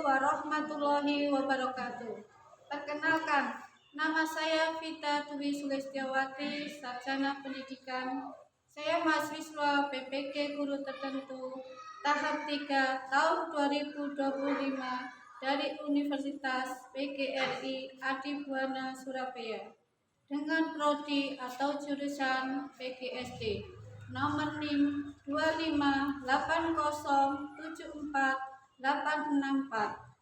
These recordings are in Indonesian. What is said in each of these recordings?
warahmatullahi wabarakatuh. Perkenalkan, nama saya Vita Dwi Sulestiawati, Sarjana Pendidikan. Saya mahasiswa PPG Guru Tertentu tahap 3 tahun 2025 dari Universitas PGRI Adibuana Surabaya dengan prodi atau jurusan PGSD nomor NIM 258074864.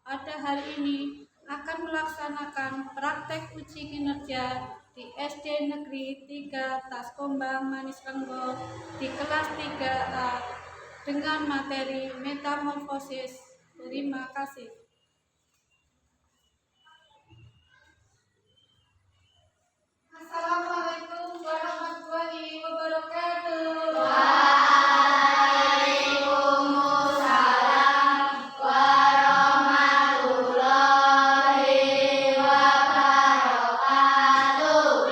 Pada hari ini akan melaksanakan praktek uji kinerja di SD Negeri 3 Taskombang Manis Renggol di kelas 3A dengan materi metamorfosis. Terima kasih. Assalamualaikum warahmatullahi wabarakatuh. Waalaikumsalam warahmatullahi wabarakatuh.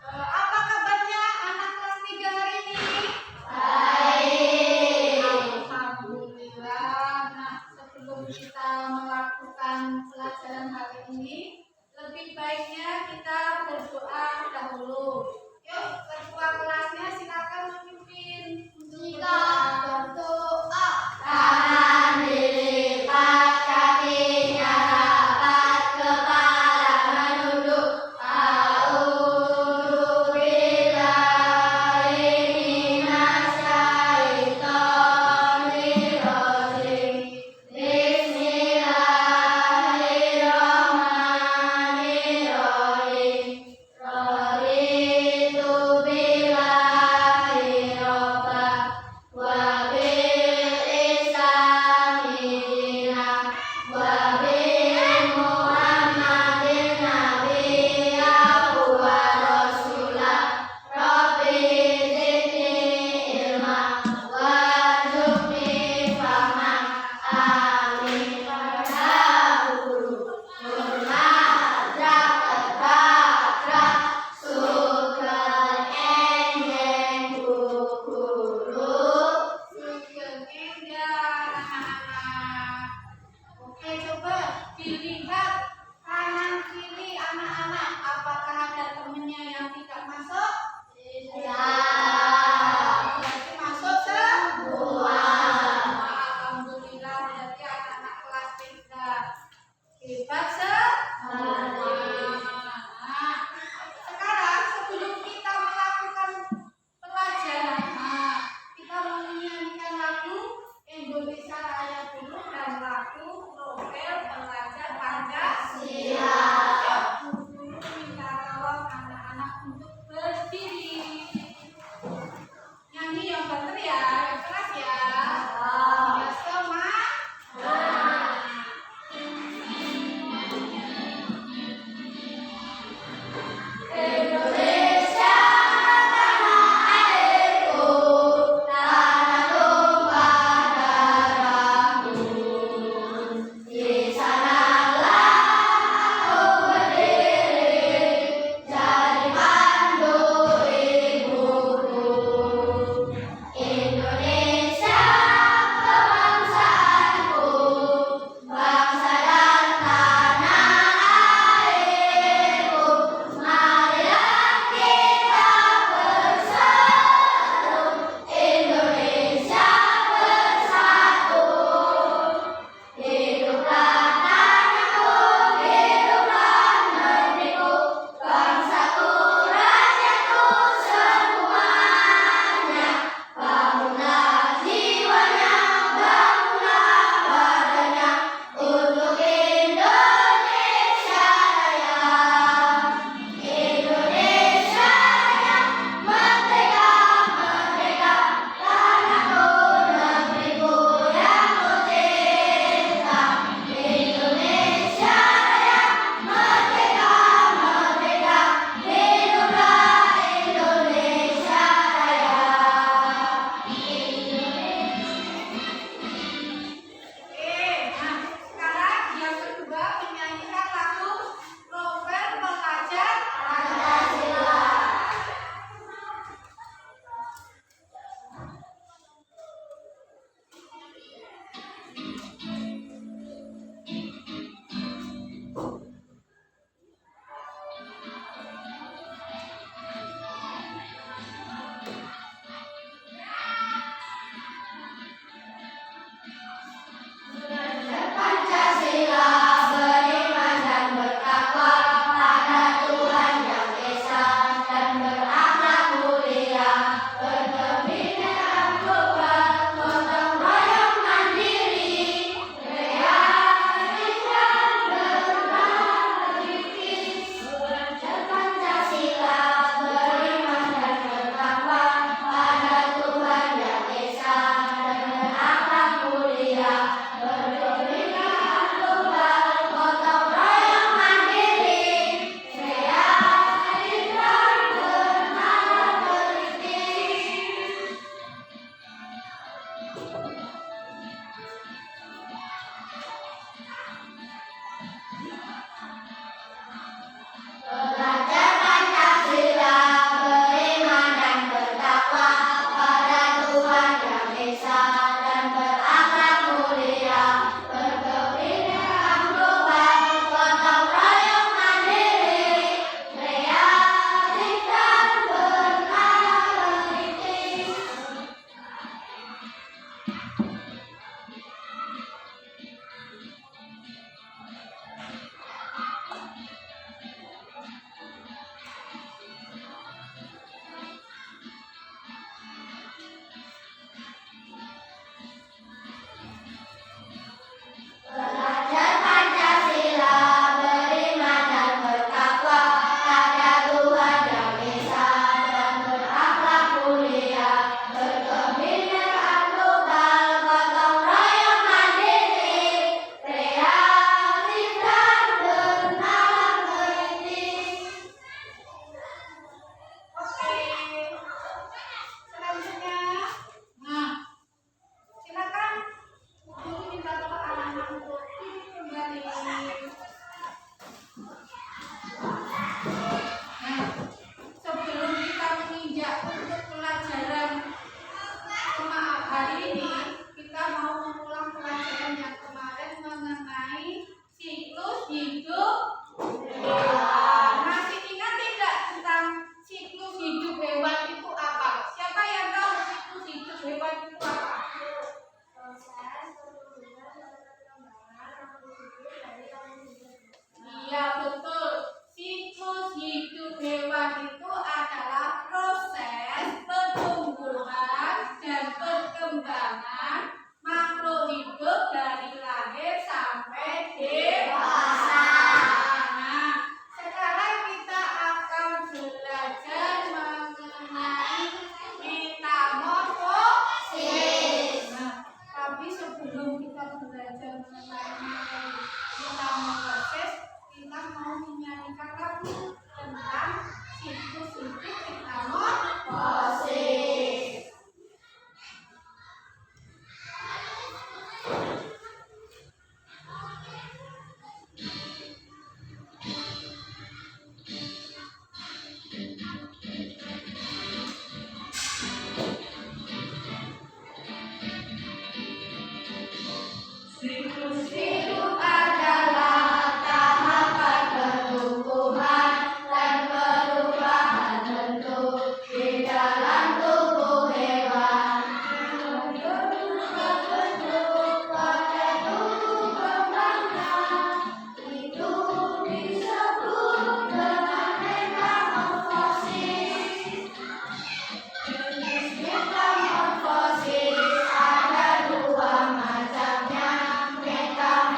Apa kabarnya anak kelas 3 hari ini? Baik. Alhamdulillah. Nah, sebelum kita melakukan pelajaran hari ini, lebih baiknya kita berdoa dahulu. Yuk, ketua kelasnya silakan memimpin untuk Berdoa. Tangan dilipat, kakinya rapat, kepala menunduk. A'udzu billahi minasyaitonir rajim. Bismillahirrahmanirrahim. Raditu billahi robba wa sebelum kita belajar mengenai materi utama proses, kita mau menyanyikan lagu tentang siklus-siklus metamorfosis. Siklus hidup adalah tahapan pertumbuhan dan perubahan bentuk di dalam tubuh hewan. Berbentuk pada tubuh kembangnya, itu disebut dengan metamorfosis. Jenis metamorfosis ada dua macamnya, metamorfosis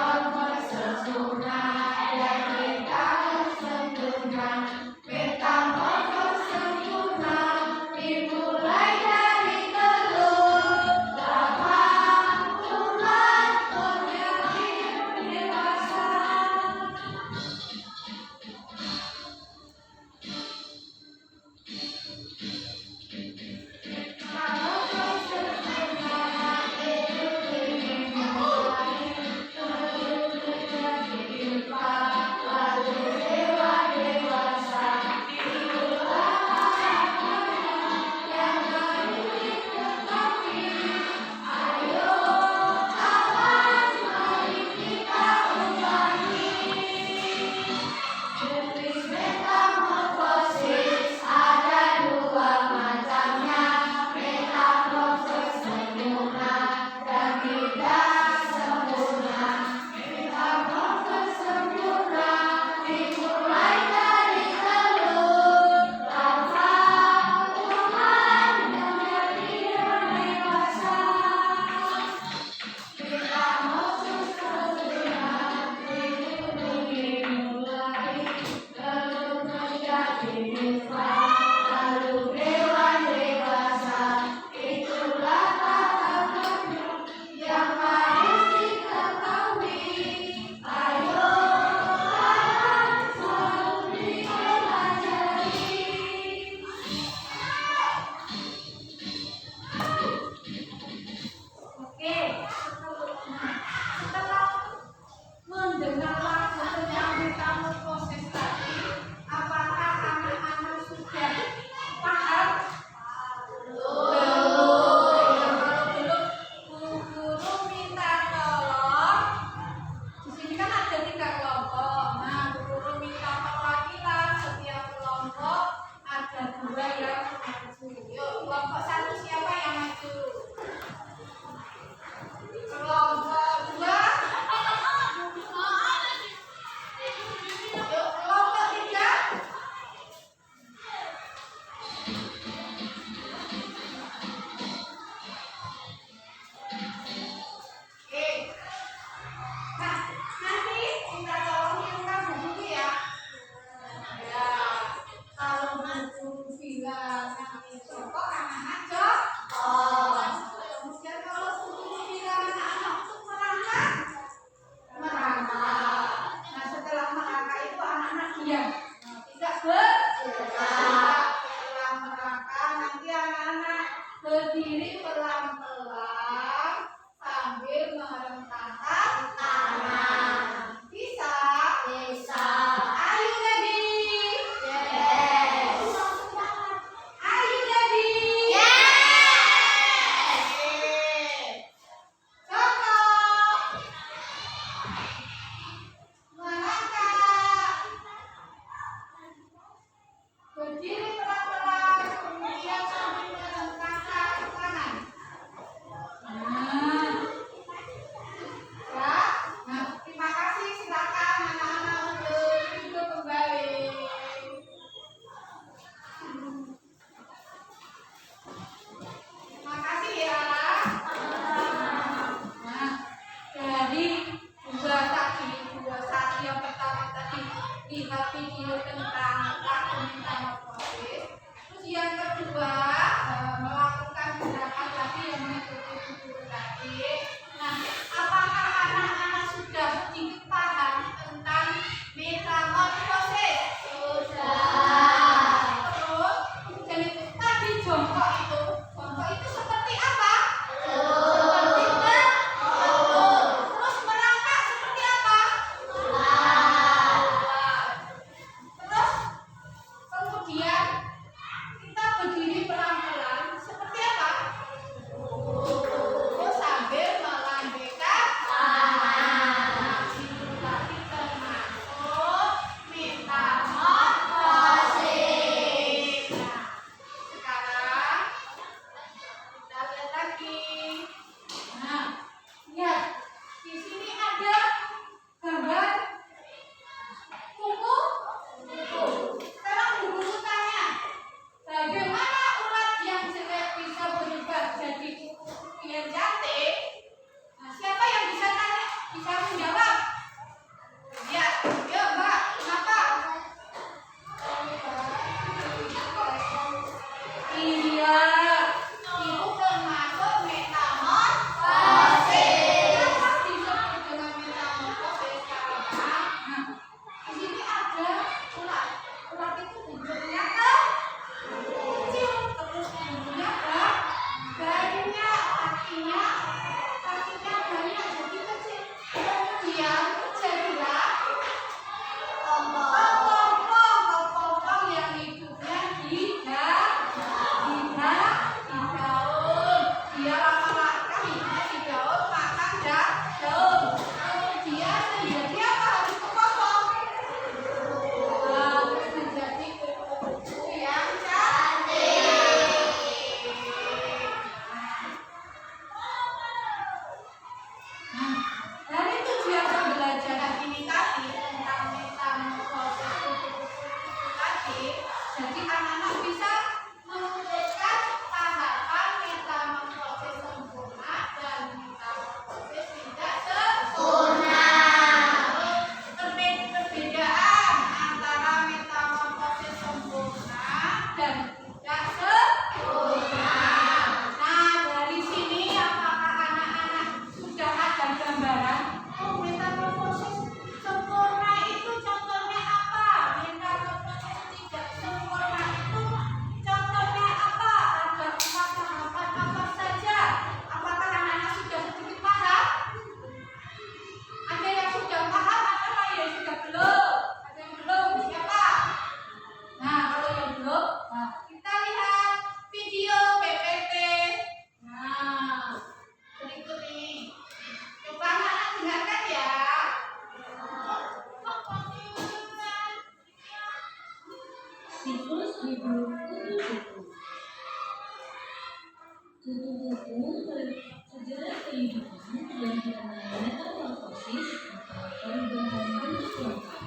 metamorfosis atau perubahan bentuk lengkap.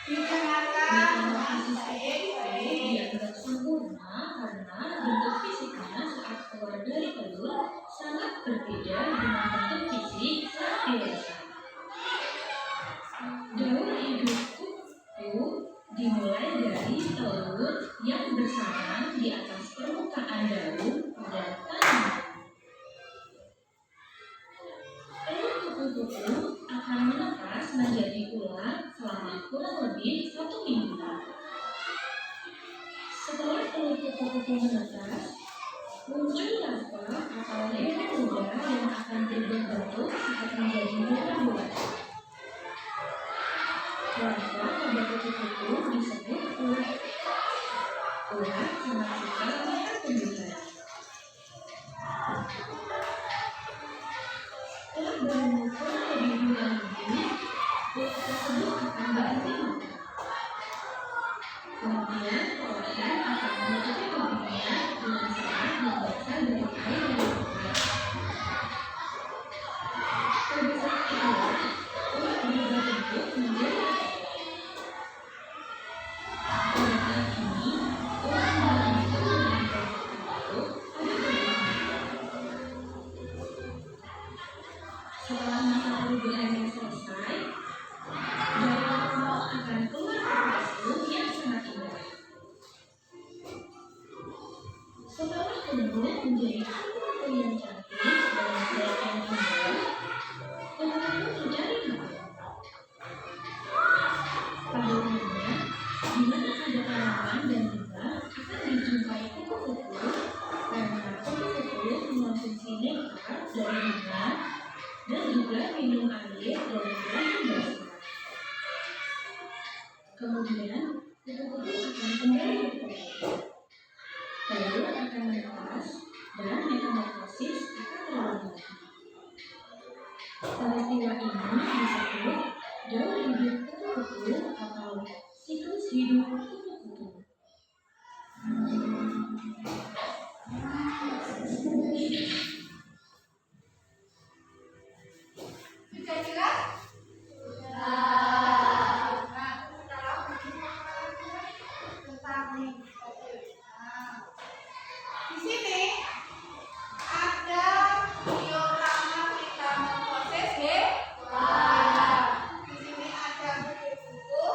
Metamorfosis itu dianggap sempurna karena bentuk fisiknya saat keluar dari telur sangat berbeda dengan bentuk fisik saat dewasa. Daur hidup kupu dimulai dari telur yang bersarang di atas permukaan daun pada tanah. Telur kupu-kupu akan menetas menjadi ular selama kurang lebih 1 minggu. Setelah telur kupu-kupu menetas, muncul larva atau lele muda yang akan berubah bentuk saat menjadi bulan-bulan. Larva pada kupu-kupu disebut ular. Ular sangat suka melihat tumbuhan. Setelah berumur kurang lebih 2 minggu, ular tersebut akan berhenti makan. Kemudian perlahan akan menutupi tubuhnya dengan serat yang berasal dari air yang dimakan. Pada saat itulah ular berubah bentuk menjadi pada saat ini ular mengalami perubahan bentuk pada tubuhnya. Setelah masa perubahannya selesai, dari perut akan keluar kupu-kupu yang sangat indah. Setelah tumbuh menjadi kupu-kupu yang cantik dengan sayap yang indah, kupu-kupu mencari makan. Pada umumnya, di mana ada tanaman dan bunga akan dijumpai kupu-kupu karena kupu-kupu mengonsumsi nektar dari bunga dan juga minum air dari buah yang basah. Kemudian, kupu-kupu akan kembali bertelur. Telur akan menetas dan metamorfosis akan terulang lagi. Peristiwa ini disebut daur hidup kupu-kupu atau siklus hidup kupu-kupu. Sudah jelas? Di sini ada diorama metamorfosis hewan. Di sini ada kupu-kupu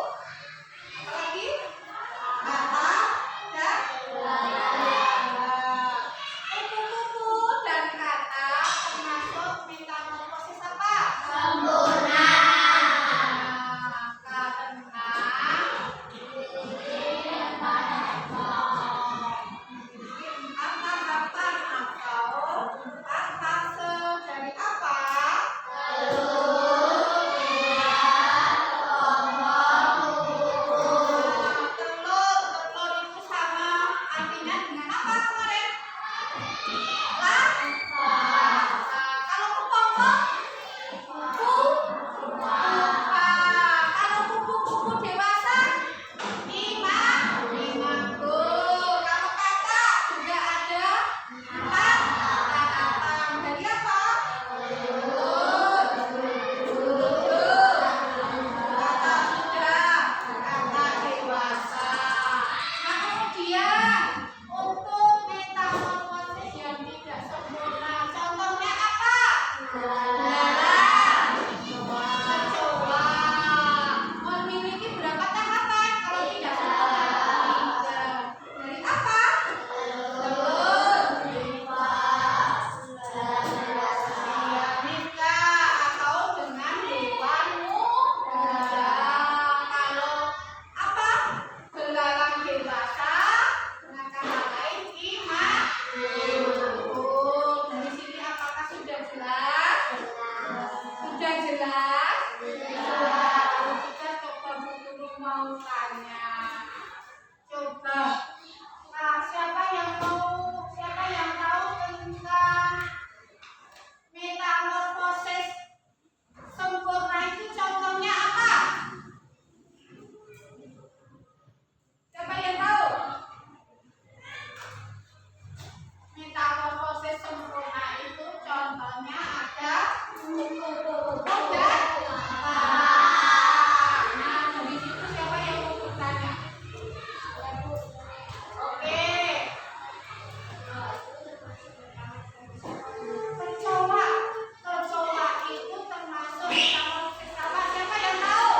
metamorfosis apa? Siapa yang tahu?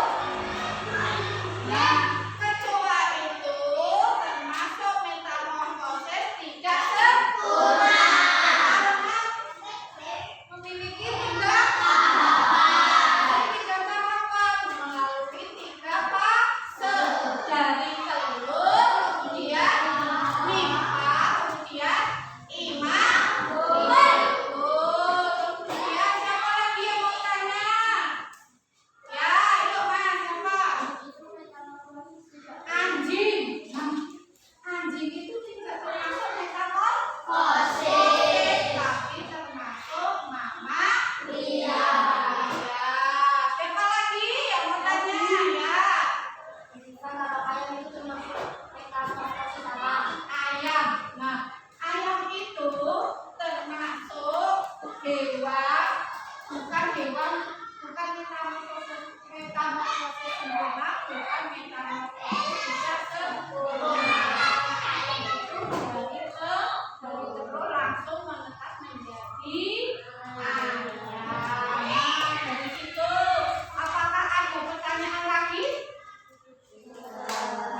Nah, kecoa itu termasuk metamorfosis tidak sempurna karena memiliki tiga tahapan melalui tiga fase dari telur, kemudian nimfa, kemudian immature. Kemudian siapa lagi yang mau tanya? Ya, ayo mas, siapa? Anjing. Nah, anjing itu tidak termasuk metamorfosis, tapi termasuk mamalia. Ya, siapa lagi yang mau tanya? Ya. Ayam itu termasuk metamorfosis apa? Ayam. Nah, ayam itu termasuk hewan, bukan metamorfosis sempurna, bukan metamorfosis tidak sempurna. Dari telur langsung menetas menjadi ayam. Nah, dari situ, apakah ada pertanyaan lagi?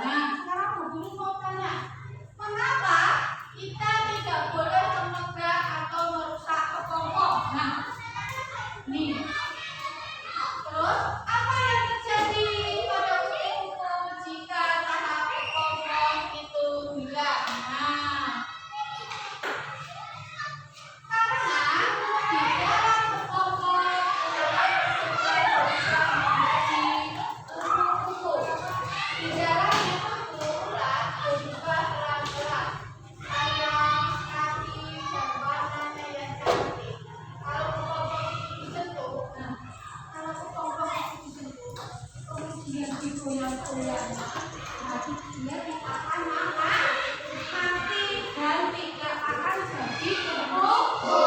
Nah, sekarang Bu Guru mau tanya, mengapa kita tidak boleh menebak atau merusak kepompong? Nah, nih. Terus, apa yang terjadi pada kupu-kupu jika tahap kepompong itu hilang? Nah, karena di dalam kepompong terdapat menjadi kupu-kupu. Di dalamnya itu ulat berubah pelan-pelan. Sayap, kaki, dan warnanya yang cantik. Kalau kepompong itu disentuh, kalau kepompong itu disentuh, kemudian digoyang-goyang, nanti dia tidak akan mati dan tidak akan jadi kupu-kupu.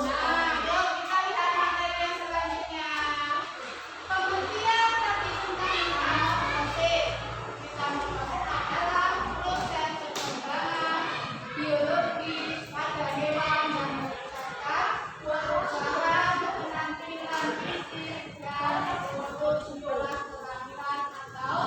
Nah, yuk kita lihat materi yang selanjutnya. Pengertian tadi tentang metamorfosis. Metamorfosis adalah proses perkembangan biologis pada hewan yang berdasarkan perubahan penampilan fisik dan struktur jumlah kelahiran atau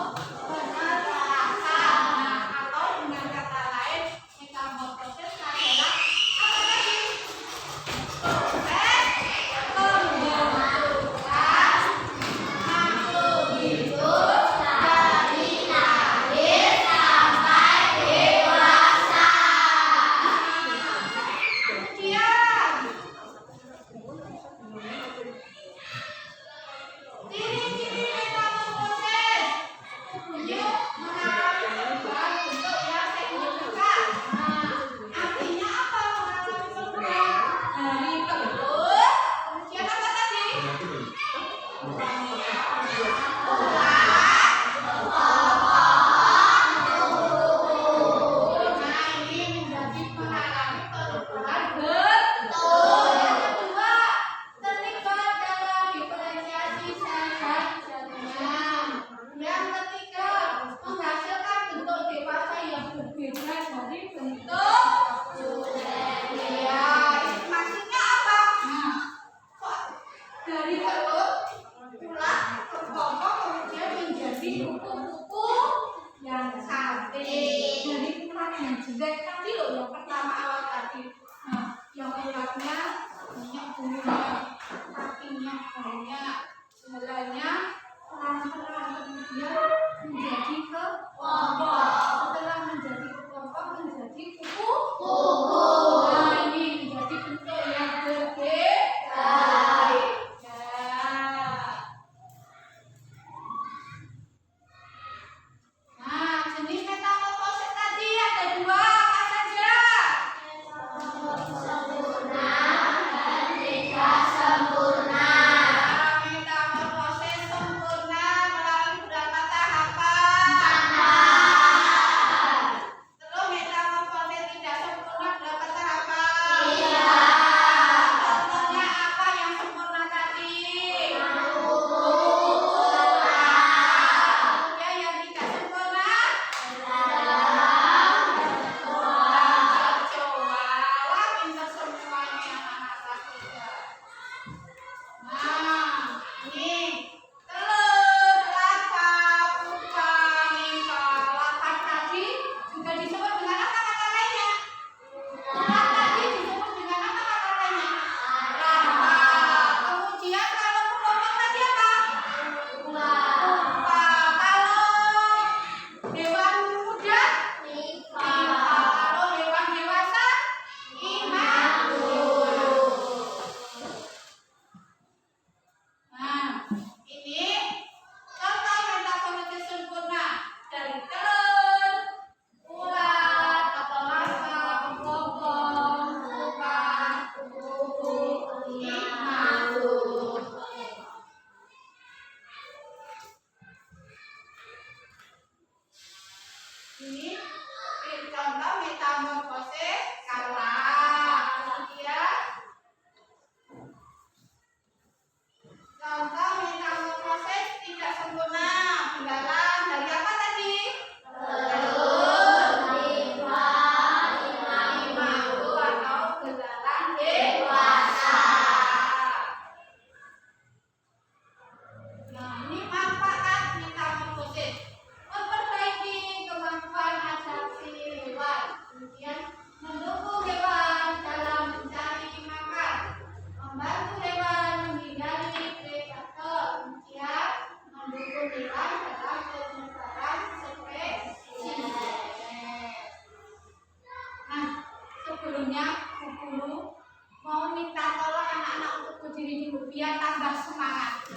Ibu biar tambah semangat.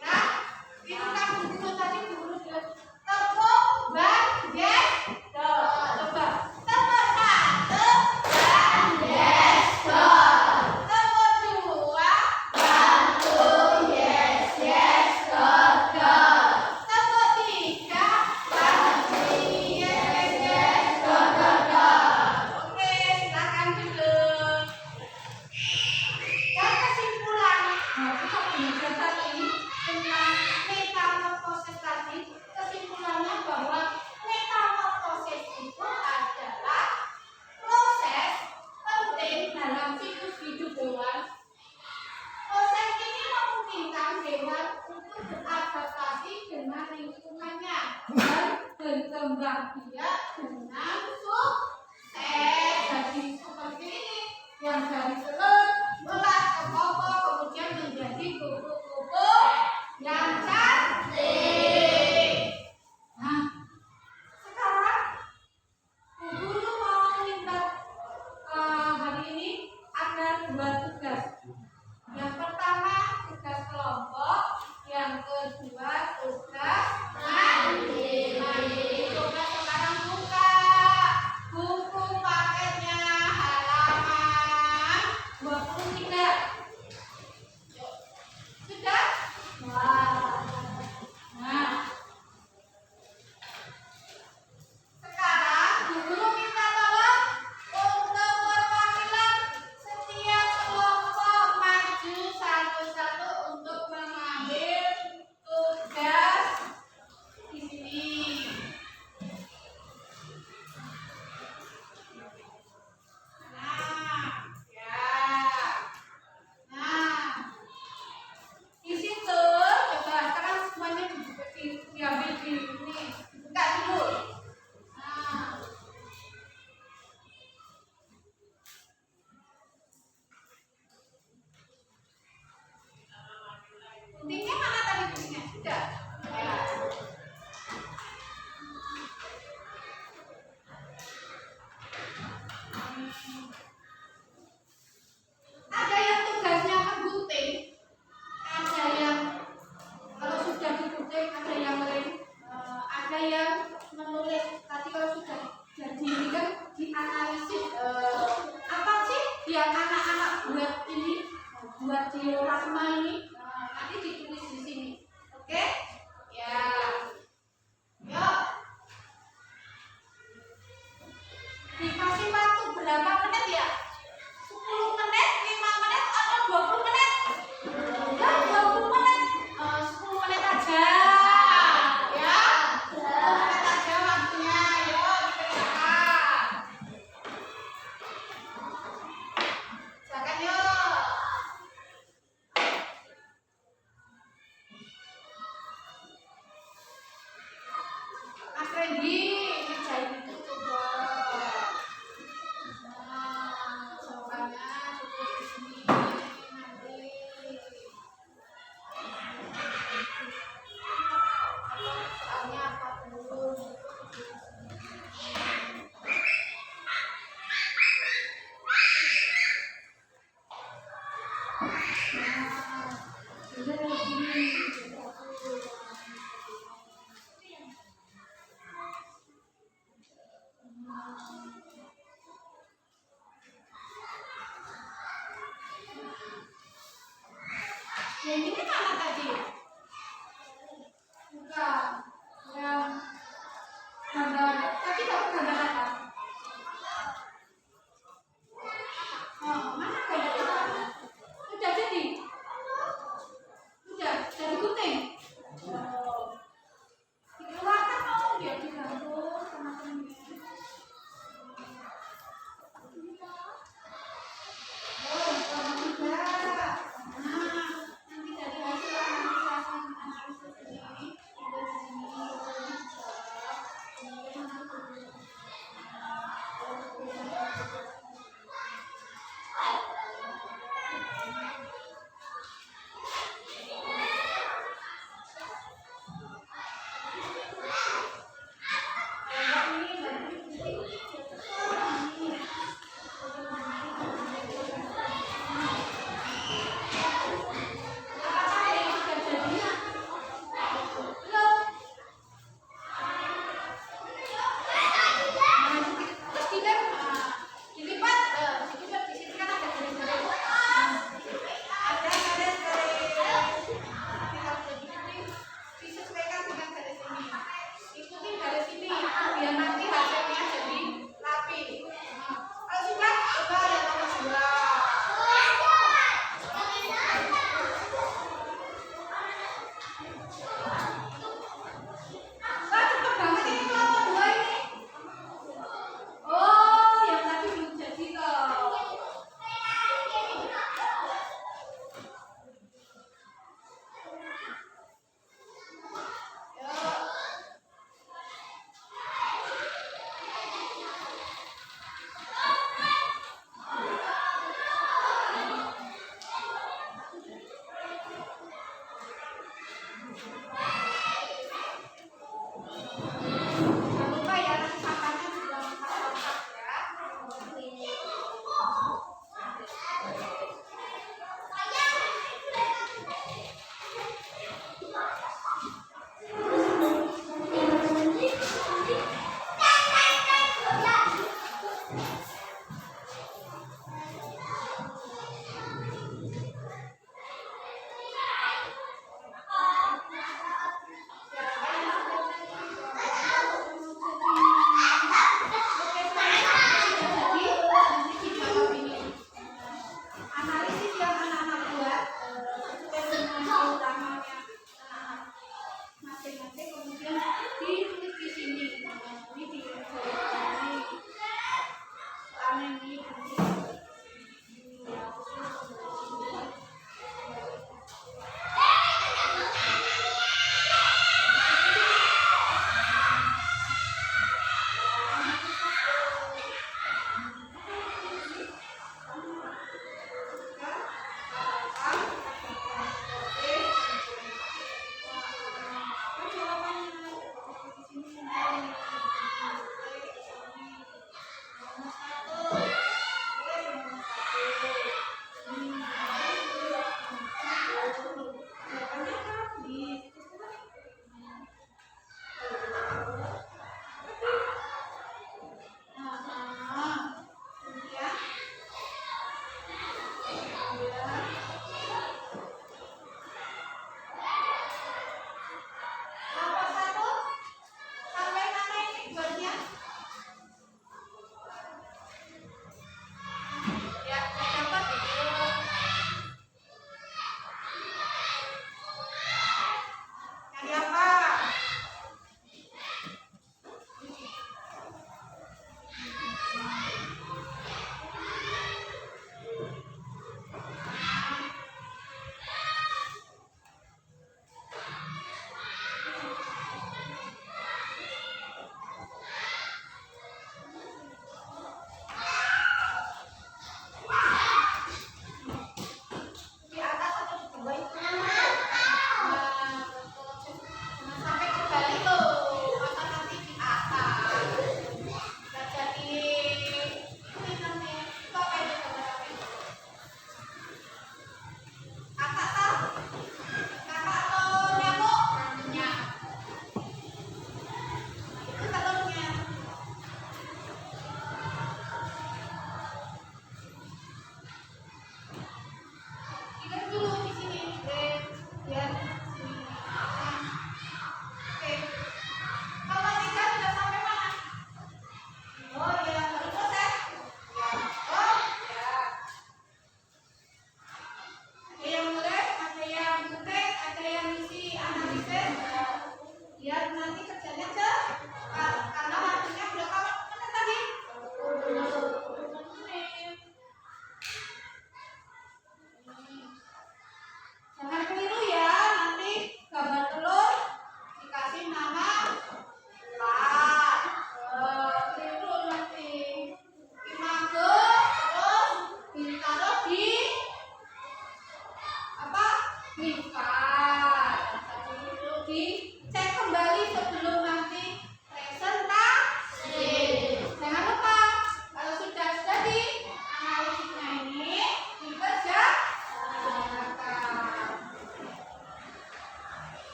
Nah, ya, itu kan guru tadi guru bilang tepuk bandes. Coba tepuk satu bandes. Tepuk dua bantu yes yes go. Tepuk tiga bantu yes yes go. Oke, silakan duduk. Dan kesimpulan, kita belajar tadi tentang metamorfosis tadi. Kesimpulannya bahwa metamorfosis itu adalah proses penting dalam siklus hidup hewan. Proses ini memungkinkan hewan untuk beradaptasi dengan lingkungannya dan berkembang biak dengan sukses. Jadi seperti ini, yang dari telur melas ke koko kemudian menjadi kupu-kupu yang cantik. Nah, sekarang Bu Guru mau minta hari ini ada 2 tugas. Yang pertama tugas kelompok, yang kedua tugas mandiri. Coba sekarang buka buku paketnya halaman 23. Sudah? Nah, sekarang Bu Guru minta tolong untuk perwakilan setiap kelompok maju satu-satu untuk mengambil tugas di sini. Nah, ya. Nah, di situ coba sekarang semuanya diambil di ini, dibuka dulu. Nah, guntingnya mana tadi guntingnya? Sudah. Ya. Ada yang tugasnya menggunting, ada yang kalau sudah digunting, ada yang lem, ada yang menulis. Tadi kalau sudah jadi ini kan dianalisis apa sih yang anak-anak buat ini, buat diorama ini, nanti ditulis di sini. Oke? Ya. Yuk. Dikasih waktu berapa menit ya? 10 menit, 5 menit, atau 20 menit? Ya, 20 menit. 10 menit aja. Ya, 10 menit aja waktunya. Yuk, dikerjakan. Silakan yuk. Mas Randy, ngerjain itu coba. Nah, jawabannya tulis di sini nanti. Soalnya apa dulu? Yang ini mana tadi? Bukan. Yang gambar tadi dapat gambar apa? Oh, mana gambar itu? Sudah jadi? Sudah jadi gunting? Oh. Dikeluarkan mau biar dibantu sama temennya. Oh, sama juga. Nah, nanti dari hasil analisis ini, ada di sini.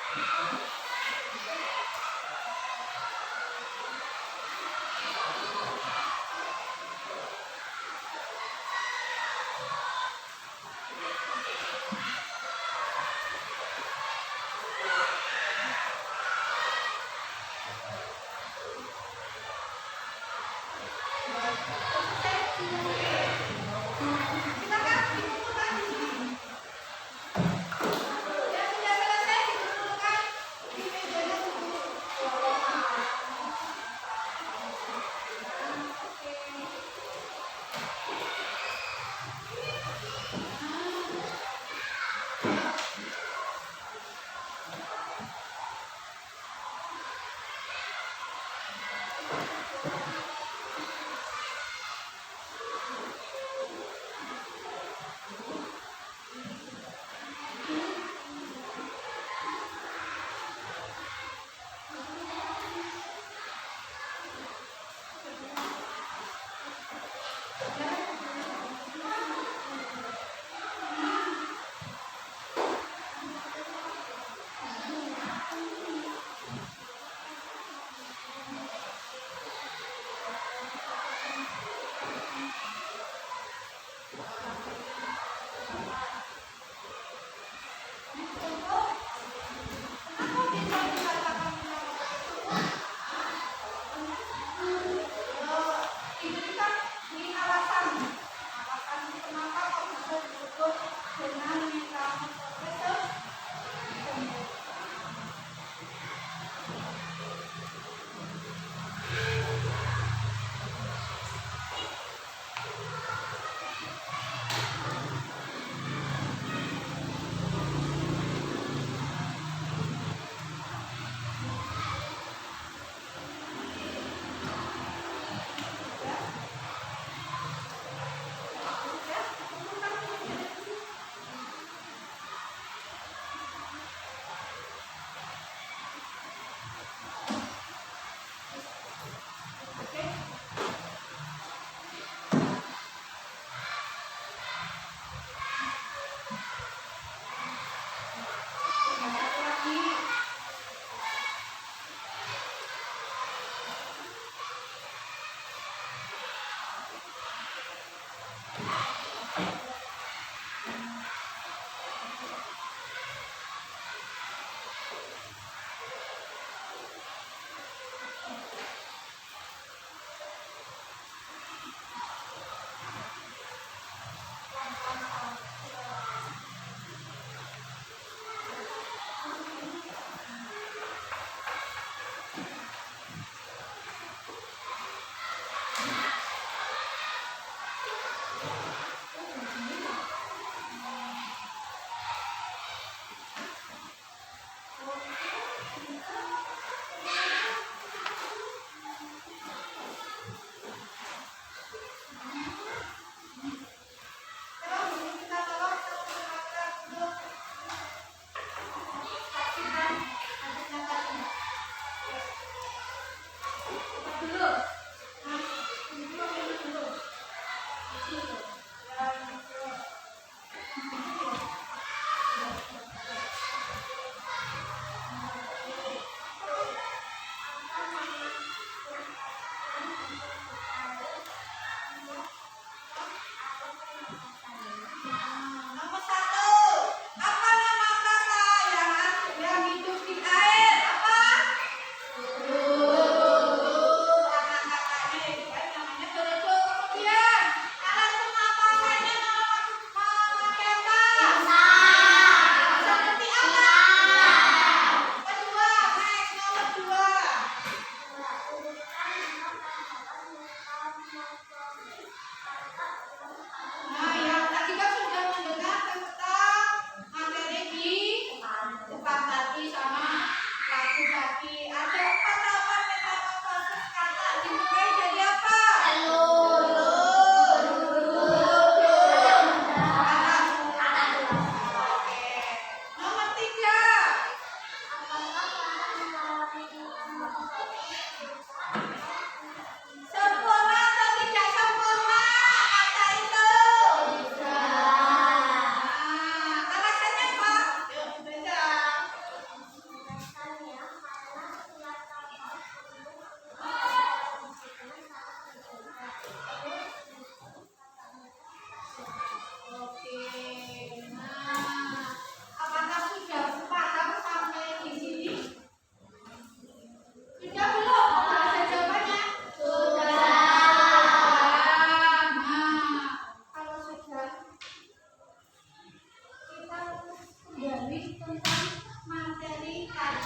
Ya sudah selesai dikumpulkan.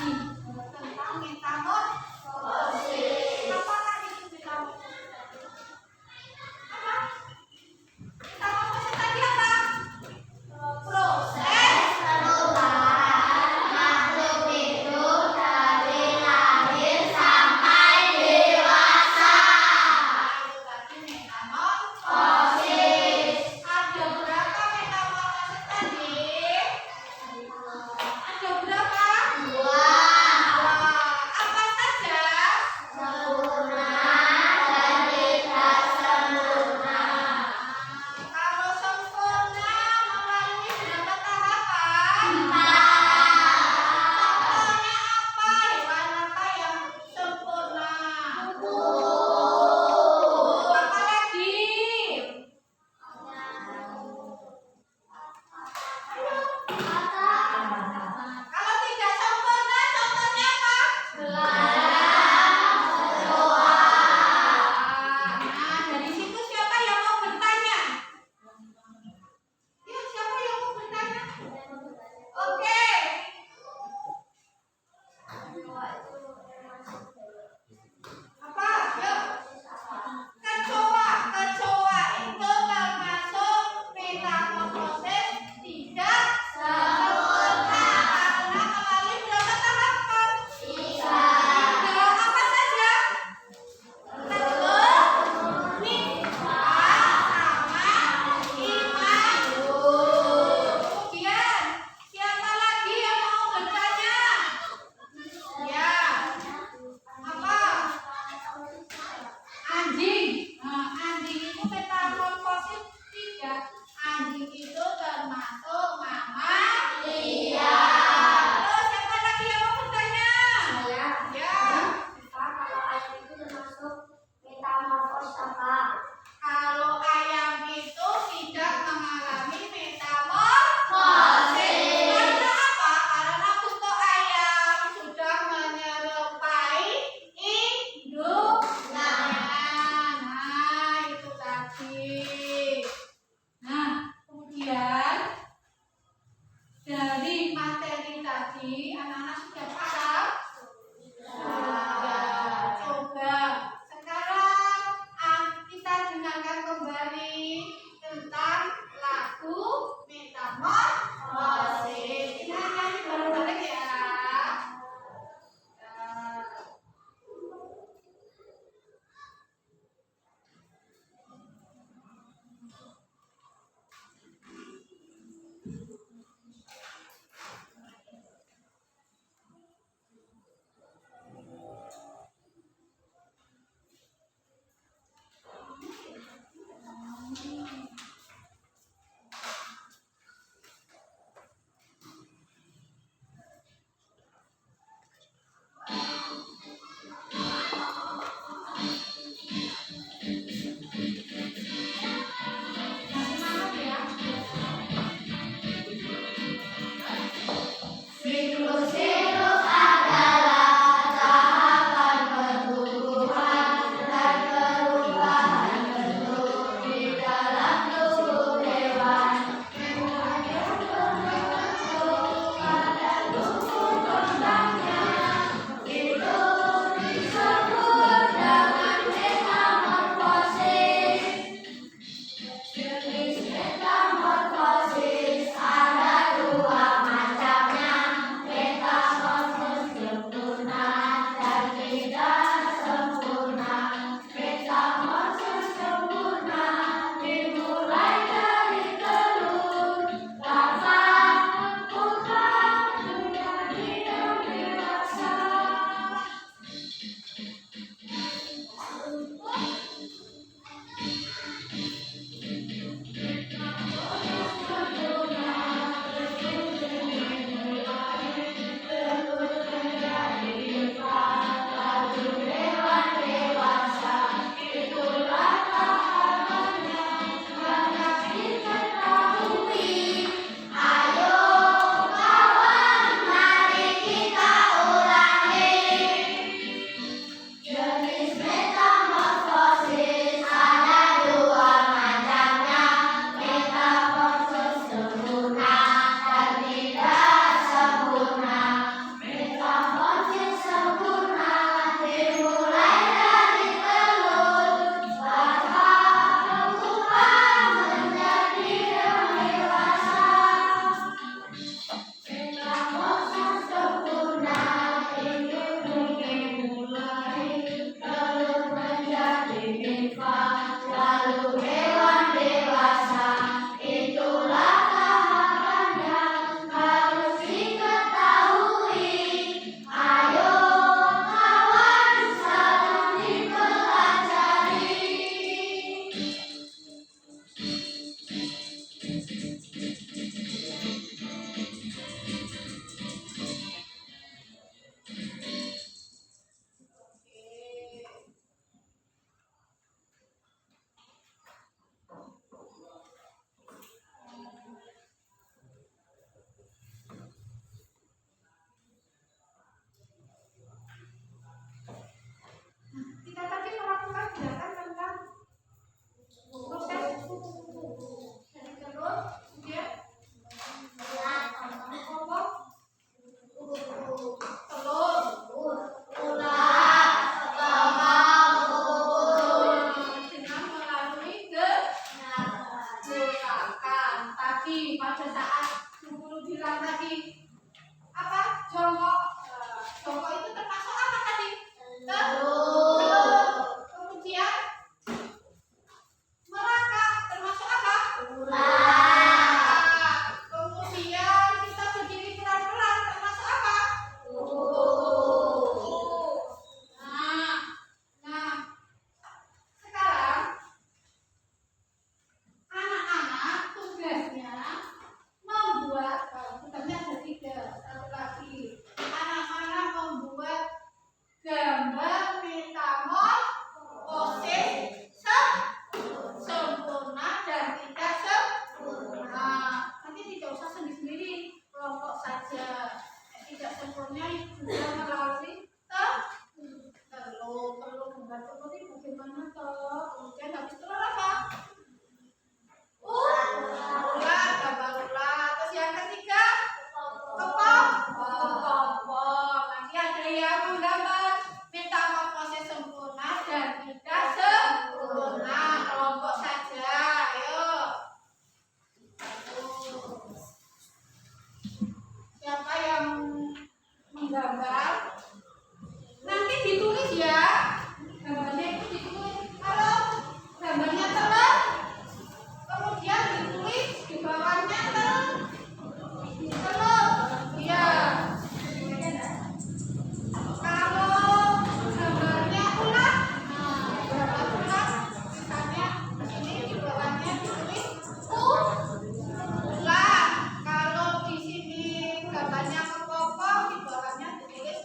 presentasi tentang metamorfosis. Apakah itu metamorfosis? Apa? Metamorfosis tadi apa? Proses perubahan makhluk hidup dari lahir sampai dewasa. Itu tadi metamorfosis. Ada berapa metamorfosis tadi? Ada berapa? Dua. Apa saja? Sempurna dan tidak sempurna. Kalau sempurna melalui berapa tahapan? Contohnya apa? Hewan apa yang sempurna? Apa lagi? Kalau tidak sempurna, contohnya apa? Nah, dari situ siapa yang mau bertanya? Yuk, siapa yang mau bertanya? Oke. Apa? Yuk. Kecoa. Kecoa itu termasuk metamorfosis tidak sempurna karena melalui berapa tahapan? Tiga. Apa saja? Telur, nipah, sama iman. Kemudian siapa lagi yang mau bertanya? Ya. Apa? Anjing. Nah, anjing itu metamorfosis tidak. Anjing itu termasuk mamalia. Terus siapa lagi yang mau bertanya? Saya. Ya. Pak, kalau ayam itu termasuk metamorfosis apa? Kalau ayam itu tidak mengalami metamorfosis. Karena apa? Karena untuk ayam sudah menyerupai induknya. Nah, itu tadi. Nah, kemudian dari materi tadi anak-anak sudah paham? Sudah. Coba sekarang kita dengarkan kembali tentang lagu Metamorfosis. Kita nyanyi bareng-bareng ya. responnya juga melalui telur. Perlu gambar seperti bagaimana toh? Kemudian habis telur apa? Ulat, gambar ulat. Terus yang ketiga kepompong. Nanti ada yang menggambar metamorfosis sempurna dan tidak sempurna. Kelompok saja, ayo. Siapa yang menggambar? Nanti ditulis ya. Gambarnya itu ditulis. Kalau gambarnya telur, kemudian ditulis di bawahnya telur. Iya. Kalau gambarnya ulat, gambar ulat, misalnya ini di bawahnya ditulis ulat. Kalau di sini gambarnya kepompong, di bawahnya ditulis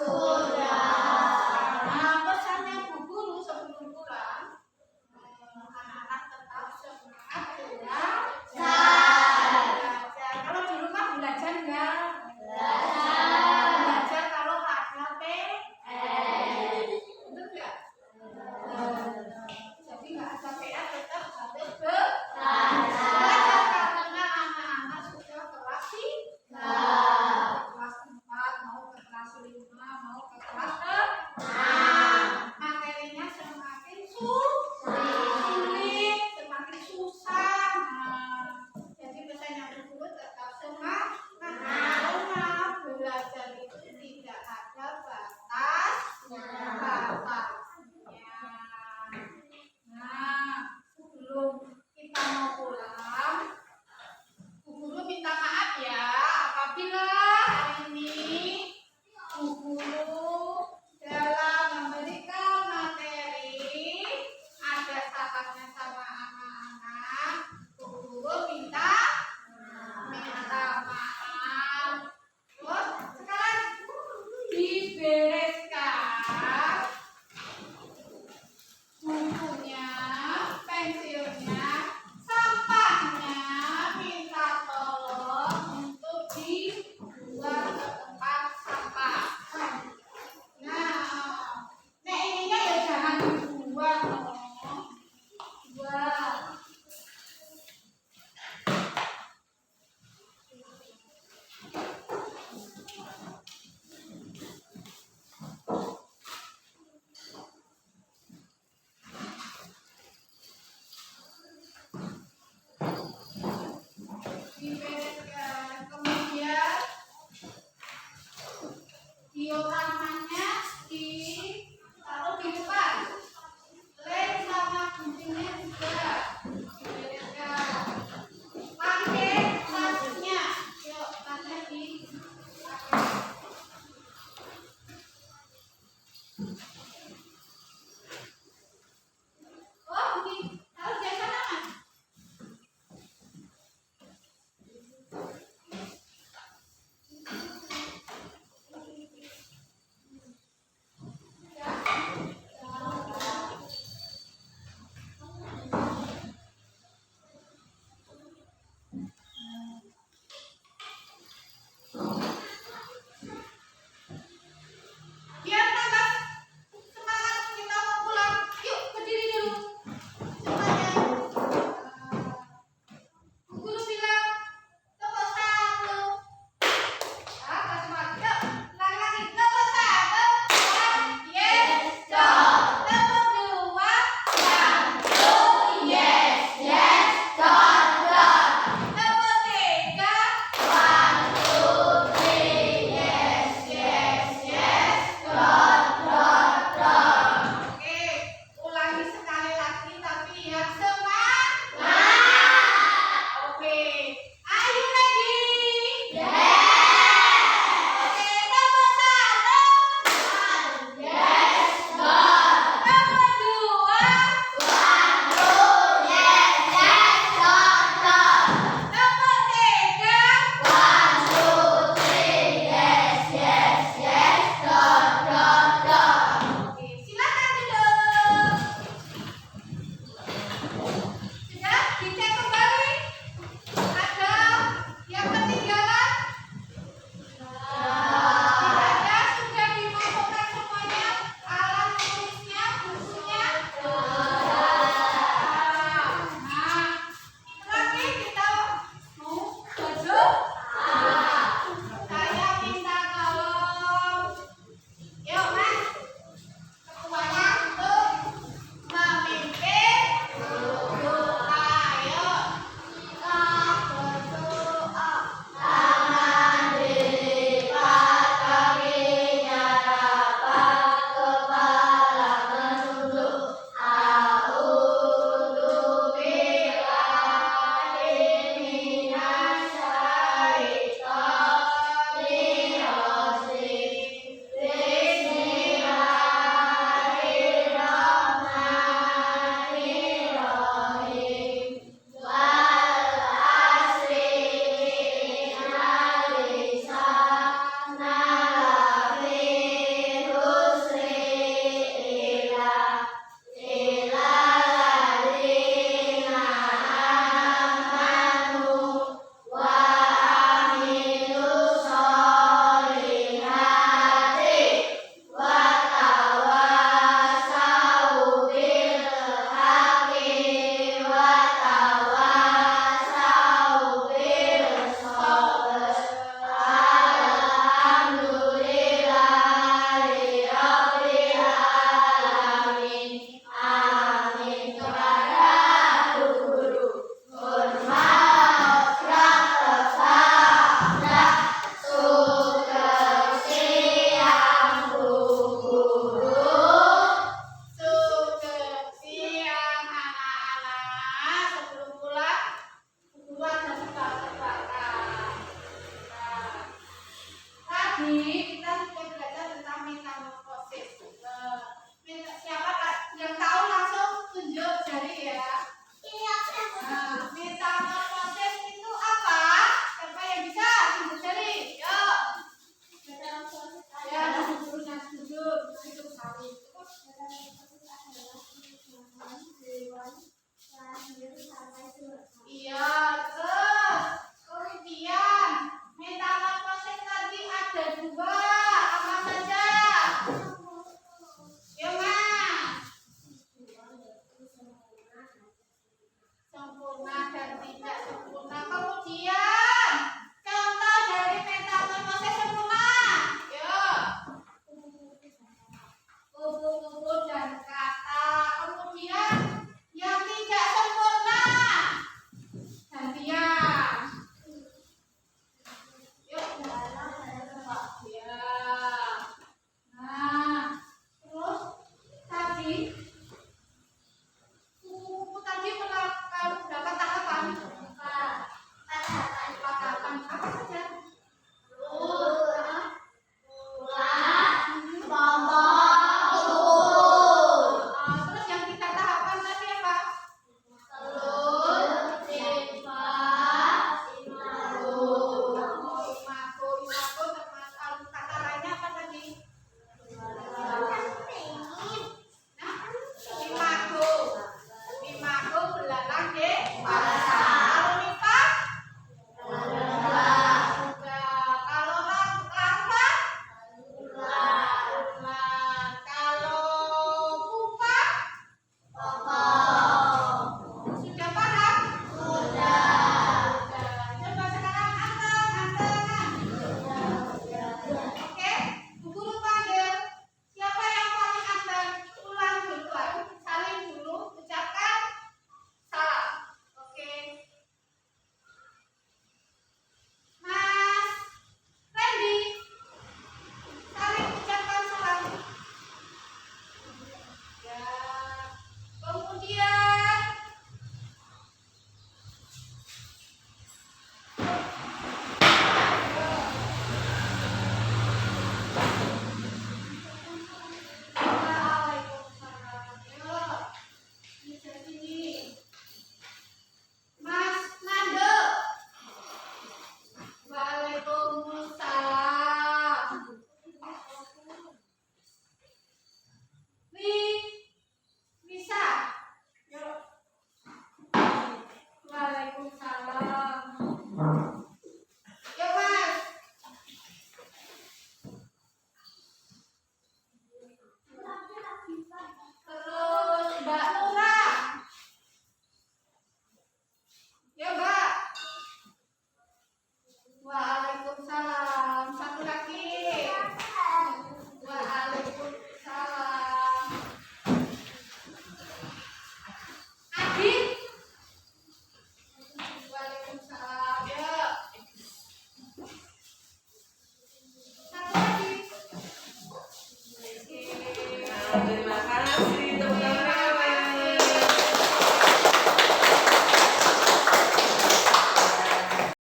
Nah, pesannya Bu Guru sebelum pulang, anak-anak tetap semangat belajar. Kalau di rumah belajar enggak? Belajar kalau ada PR. Betul enggak? Jadi enggak ada PR tetap harus belajar karena anak-anak sudah kelas 3. Kelas 4 mau ke kelas 5 mau ke kelas 6. Materinya semakin sulit, semakin susah. Jadi pesan yang kedua tetap semangat karena belajar itu tidak ada batasnya. Nah, sebelum kita mau pulang, Bu Guru minta maaf ya apabila hari ini Bu Guru dalam memberikan materi ada salahnya sama anak-anak. Bu Guru minta maaf. Terus sekarang dibereskan bukunya, pensilnya, sampahnya, minta tolong untuk dibuang ke tempat sampah. Nah, ininya ya jangan dibuang loh. Buang. Dibereskan, kemudian diorama